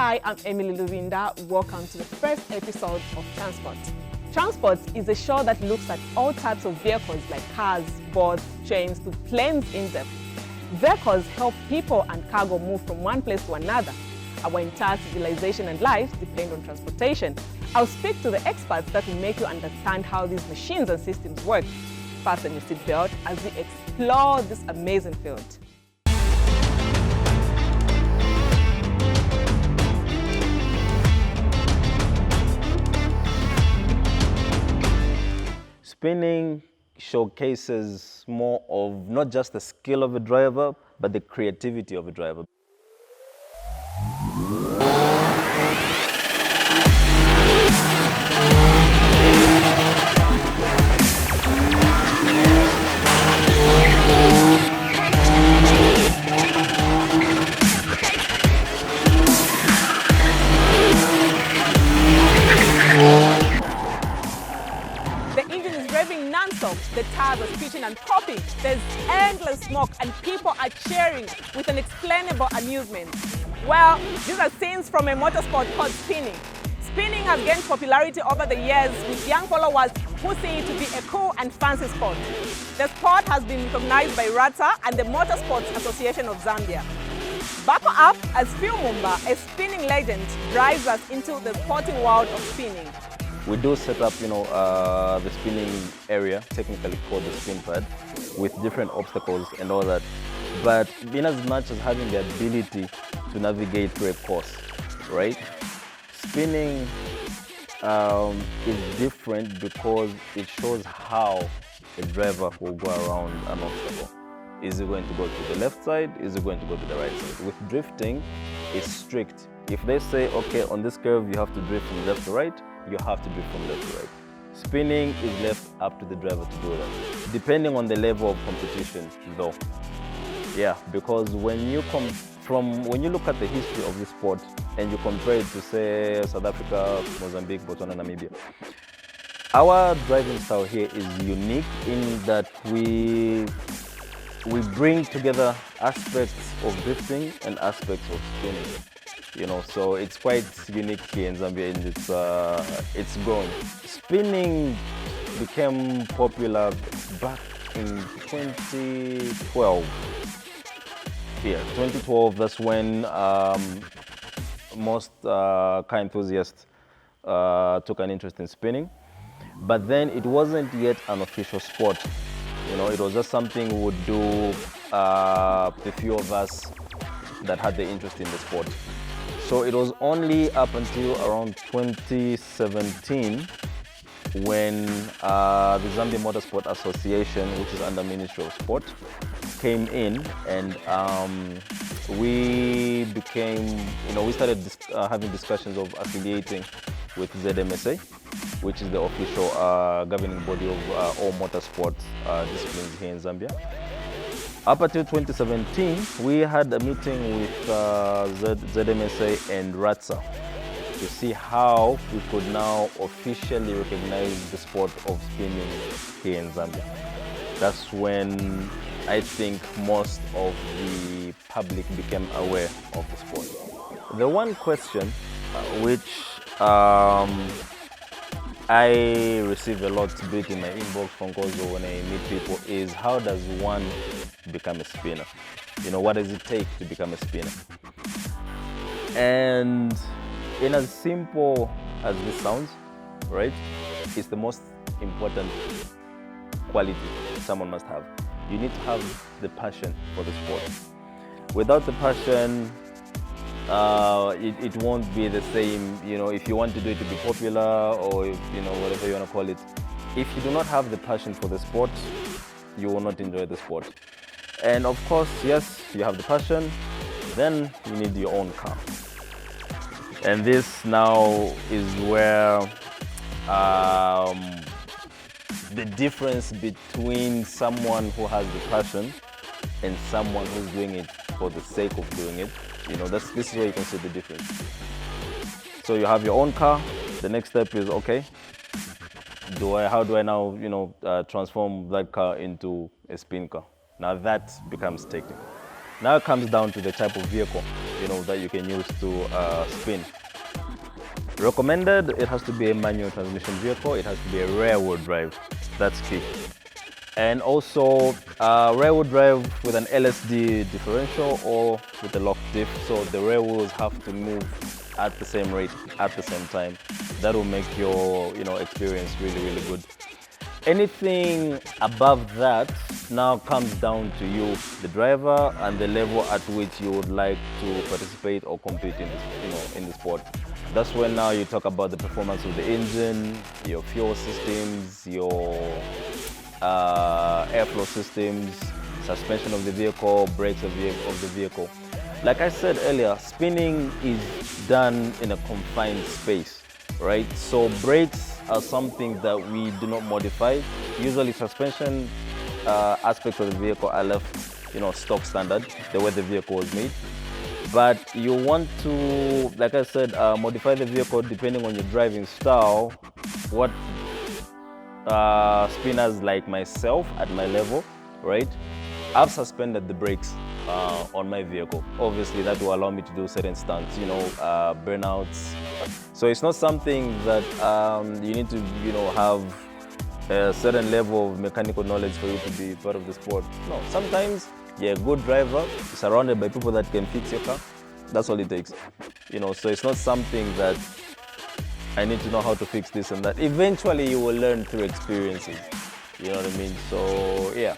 Hi, I'm Emily Luvinda. Welcome to the first episode of Transport. Transport is a show that looks at all types of vehicles like cars, boats, trains to planes in depth. Vehicles help people and cargo move from one place to another. Our entire civilization and life depend on transportation. I'll speak to the experts that will make you understand how these machines and systems work. Fasten your seatbelt as we explore this amazing field. Spinning showcases more of not just the skill of a driver, but the creativity of a driver. Non-stop, the tires are screeching and popping, there's endless smoke and people are cheering with unexplainable amusement. Well, these are scenes from a motorsport called spinning. Spinning has gained popularity over the years with young followers who see it to be a cool and fancy sport. The sport has been recognized by RATA and the Motorsports Association of Zambia. Buckle up as Phil Mumba, a spinning legend, drives us into the sporting world of spinning. We do set up, the spinning area, technically called the spin pad, with different obstacles and all that. But in as much as having the ability to navigate through a course, right? Spinning is different because it shows how a driver will go around an obstacle. Is it going to go to the left side? Is it going to go to the right side? With drifting, it's strict. If they say, okay, on this curve you have to drift from left to right, you have to drift from left to right. Spinning is left up to the driver to do that, depending on the level of competition though. Yeah, because when you look at the history of the sport and you compare it to say South Africa, Mozambique, Botswana, Namibia, our driving style here is unique in that we bring together aspects of drifting and aspects of spinning. So it's quite unique here in Zambia and it's growing. Spinning became popular back in 2012. Yeah, 2012, that's when most car enthusiasts took an interest in spinning. But then it wasn't yet an official sport. It was just something we would do, the few of us that had the interest in the sport. So it was only up until around 2017 when the Zambia Motorsport Association, which is under Ministry of Sport, came in and we started having discussions of affiliating with ZMSA, which is the official governing body of all motorsport disciplines here in Zambia. Up until 2017, we had a meeting with ZMSA and RATSA to see how we could now officially recognize the sport of spinning here in Zambia. That's when I think most of the public became aware of the sport. The one question which I receive a lot, be it in my inbox, phone calls, or when I meet people, is how does one become a spinner? What does it take to become a spinner? And in as simple as this sounds, right, it's the most important quality someone must have. You need to have the passion for the sport. Without the passion, it won't be the same, if you want to do it to be popular or whatever you want to call it. If you do not have the passion for the sport, you will not enjoy the sport. And of course, yes, you have the passion, then you need your own car. And this now is where the difference between someone who has the passion and someone who's doing it for the sake of doing it, this is where you can see the difference. So you have your own car. The next step is, okay, how do I now, transform that car into a spin car? Now that becomes technical. Now it comes down to the type of vehicle, that you can use to spin. Recommended, it has to be a manual transmission vehicle. It has to be a rear-wheel drive. That's key. And also rear-wheel drive with an LSD differential or with a locked diff. So the rear wheels have to move at the same rate, at the same time. That will make your experience really, really good. Anything above that now comes down to you, the driver, and the level at which you would like to participate or compete in the sport. That's when now you talk about the performance of the engine, your fuel systems, your airflow systems, suspension of the vehicle, brakes of the vehicle. Like I said earlier, spinning is done in a confined space, right? So brakes are something that we do not modify. Usually suspension aspects of the vehicle are left, stock standard, the way the vehicle was made. But you want to, like I said, modify the vehicle depending on your driving style. What spinners like myself at my level, right? I've suspended the brakes on my vehicle. Obviously, that will allow me to do certain stunts, burnouts. So it's not something that you need to, have a certain level of mechanical knowledge for you to be part of the sport. No, sometimes you're a good driver, surrounded by people that can fix your car. That's all it takes. So it's not something that I need to know how to fix this and that. Eventually, you will learn through experiences. You know what I mean? So, yeah.